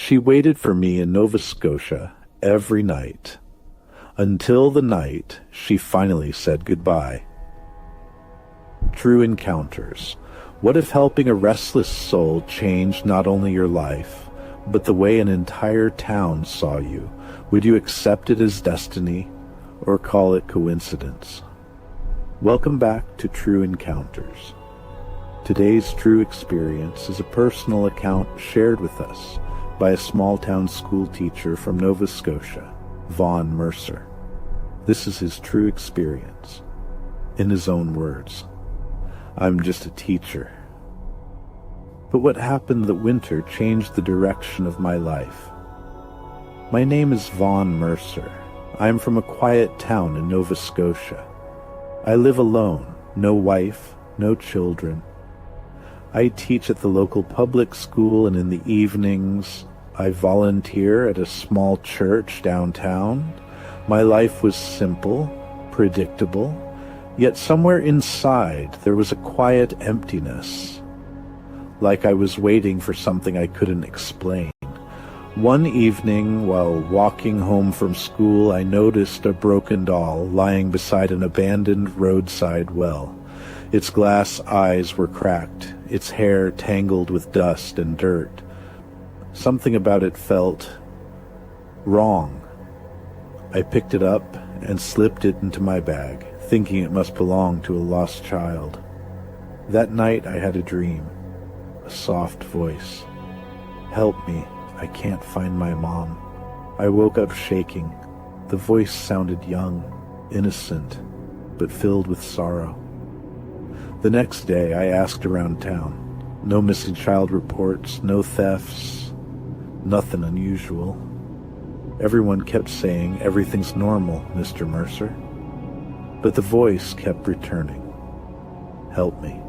She waited for me in Nova Scotia every night, until the night she finally said goodbye. True encounters. What if helping a restless soul changed not only your life, but the way an entire town saw you? Would you accept it as destiny, or call it coincidence? Welcome back to True Encounters. Today's true experience is a personal account shared with us by a small-town school teacher from Nova Scotia, Vaughn Mercer. This is his true experience. In his own words, "I'm just a teacher. But what happened that winter changed the direction of my life?" My name is Vaughn Mercer. I am from a quiet town in Nova Scotia. I live alone, no wife, no children. I teach at the local public school, and in the evenings I volunteer at a small church downtown. My life was simple, predictable, yet somewhere inside there was a quiet emptiness, like I was waiting for something I couldn't explain. One evening, while walking home from school, I noticed a broken doll lying beside an abandoned roadside well. Its glass eyes were cracked, its hair tangled with dust and dirt. Something about it felt wrong. I picked it up and slipped it into my bag, thinking it must belong to a lost child. That night I had a dream, a soft voice. "Help me. I can't find my mom." I woke up shaking. The voice sounded young, innocent, but filled with sorrow. The next day I asked around town. No missing child reports, no thefts, nothing unusual. Everyone kept saying, "Everything's normal, Mr. Mercer." But the voice kept returning. "Help me."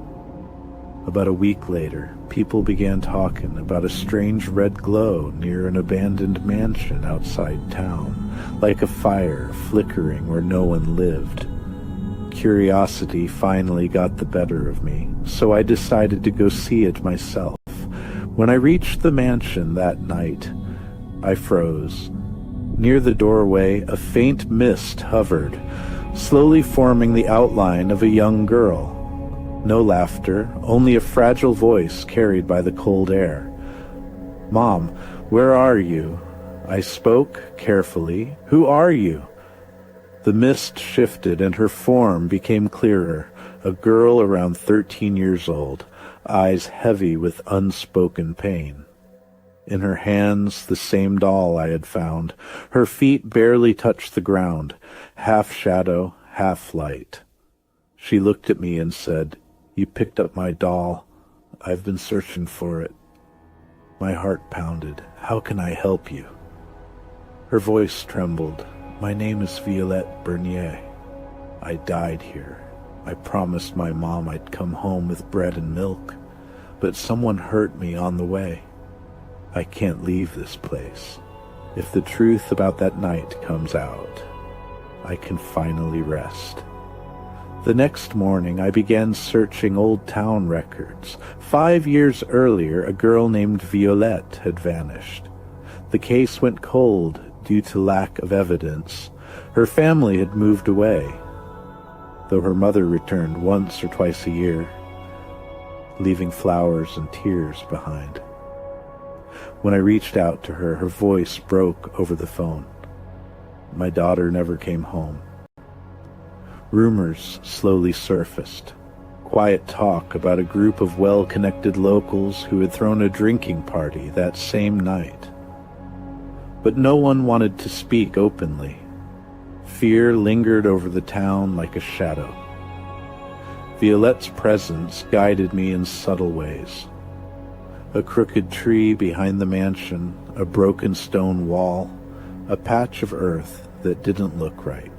About a week later, people began talking about a strange red glow near an abandoned mansion outside town, like a fire flickering where no one lived. Curiosity finally got the better of me, so I decided to go see it myself. When I reached the mansion that night, I froze. Near the doorway, a faint mist hovered, slowly forming the outline of a young girl. No laughter, only a fragile voice carried by the cold air. "Mom, where are you?" I spoke carefully. "Who are you?" The mist shifted and her form became clearer, a girl around 13 years old, eyes heavy with unspoken pain. In her hands, the same doll I had found. Her feet barely touched the ground, half shadow, half light. She looked at me and said, "You picked up my doll. I've been searching for it." My heart pounded. "How can I help you?" Her voice trembled. "My name is Violette Bernier. I died here. I promised my mom I'd come home with bread and milk, but someone hurt me on the way. I can't leave this place. If the truth about that night comes out, I can finally rest." The next morning, I began searching old town records. 5 years earlier, a girl named Violette had vanished. The case went cold due to lack of evidence. Her family had moved away, though her mother returned once or twice a year, leaving flowers and tears behind. When I reached out to her, her voice broke over the phone. My daughter never came home. Rumors slowly surfaced. Quiet talk about a group of well-connected locals who had thrown a drinking party that same night. But no one wanted to speak openly. Fear lingered over the town like a shadow. Violette's presence guided me in subtle ways. A crooked tree behind the mansion, a broken stone wall, a patch of earth that didn't look right.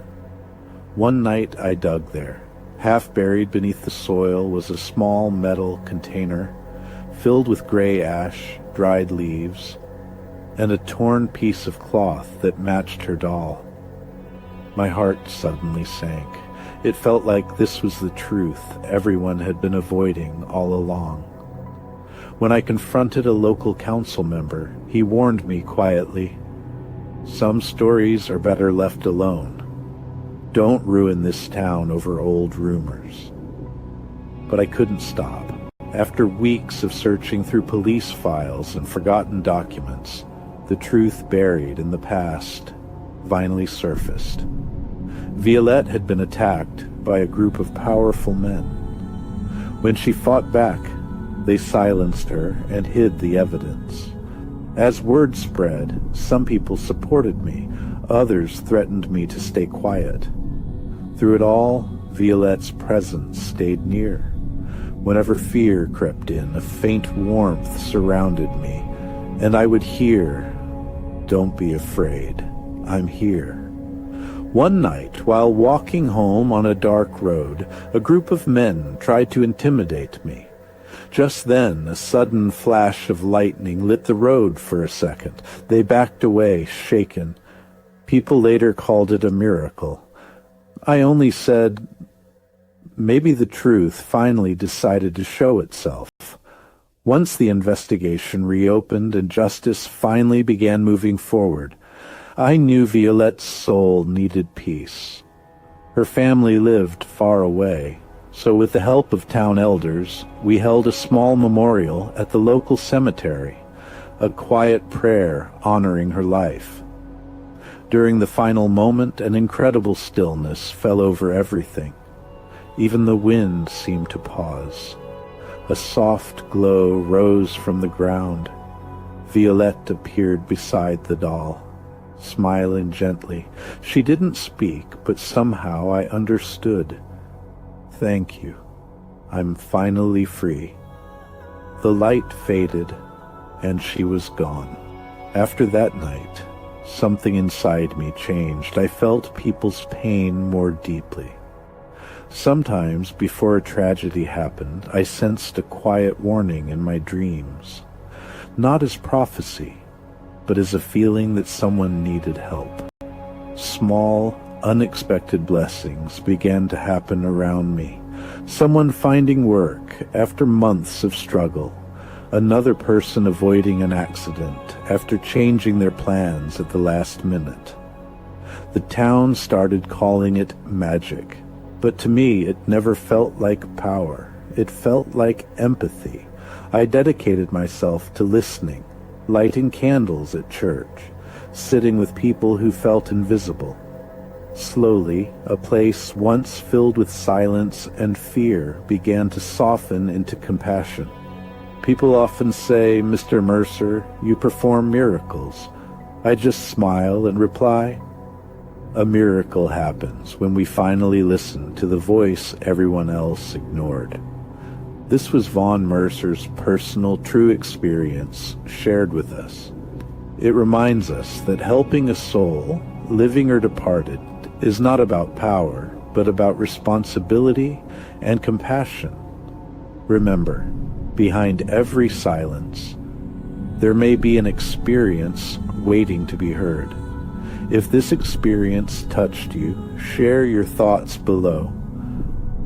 One night I dug there. Half buried beneath the soil was a small metal container filled with gray ash, dried leaves, and a torn piece of cloth that matched her doll. My heart suddenly sank. It felt like this was the truth everyone had been avoiding all along. When I confronted a local council member, he warned me quietly, "Some stories are better left alone. Don't ruin this town over old rumors." But I couldn't stop. After weeks of searching through police files and forgotten documents, the truth buried in the past finally surfaced. Violette had been attacked by a group of powerful men. When she fought back, they silenced her and hid the evidence. As word spread, some people supported me, others threatened me to stay quiet. Through it all, Violette's presence stayed near. Whenever fear crept in, a faint warmth surrounded me, and I would hear, "Don't be afraid, I'm here." One night, while walking home on a dark road, a group of men tried to intimidate me. Just then, a sudden flash of lightning lit the road for a second. They backed away, shaken. People later called it a miracle. I only said, maybe the truth finally decided to show itself. Once the investigation reopened and justice finally began moving forward, I knew Violette's soul needed peace. Her family lived far away, so with the help of town elders, we held a small memorial at the local cemetery, a quiet prayer honoring her life. During the final moment, an incredible stillness fell over everything. Even the wind seemed to pause. A soft glow rose from the ground. Violette appeared beside the doll, smiling gently. She didn't speak, but somehow I understood. "Thank you. I'm finally free." The light faded, and she was gone. After that night, something inside me changed. I felt people's pain more deeply. Sometimes, before a tragedy happened, I sensed a quiet warning in my dreams. Not as prophecy, but as a feeling that someone needed help. Small, unexpected blessings began to happen around me. Someone finding work after months of struggle. Another person avoiding an accident after changing their plans at the last minute. The town started calling it magic, but to me it never felt like power. It felt like empathy. I dedicated myself to listening, lighting candles at church, sitting with people who felt invisible. Slowly, a place once filled with silence and fear began to soften into compassion. People often say, "Mr. Mercer, you perform miracles." I just smile and reply, "A miracle happens when we finally listen to the voice everyone else ignored." This was Vaughn Mercer's personal, true experience shared with us. It reminds us that helping a soul, living or departed, is not about power, but about responsibility and compassion. Remember, behind every silence, there may be an experience waiting to be heard. If this experience touched you, share your thoughts below.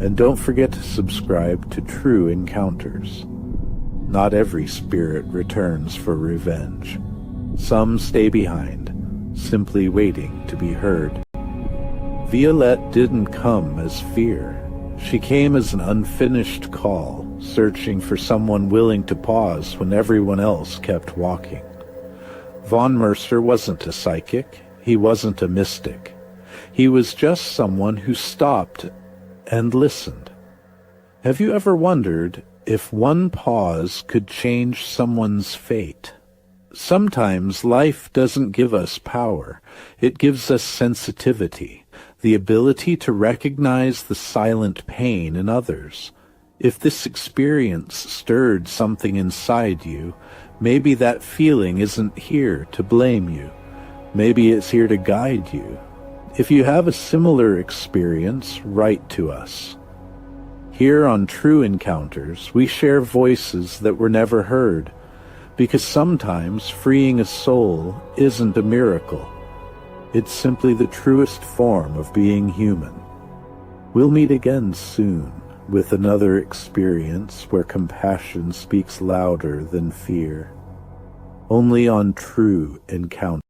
And don't forget to subscribe to True Encounters. Not every spirit returns for revenge. Some stay behind, simply waiting to be heard. Violette didn't come as fear. She came as an unfinished call, searching for someone willing to pause when everyone else kept walking. Vaughn Mercer wasn't a psychic. He wasn't a mystic. He was just someone who stopped and listened. Have you ever wondered if one pause could change someone's fate? Sometimes life doesn't give us power. It gives us sensitivity, the ability to recognize the silent pain in others. If this experience stirred something inside you, maybe that feeling isn't here to blame you. Maybe it's here to guide you. If you have a similar experience, write to us. Here on True Encounters, we share voices that were never heard, because sometimes freeing a soul isn't a miracle. It's simply the truest form of being human. We'll meet again soon with another experience where compassion speaks louder than fear. Only on true encounter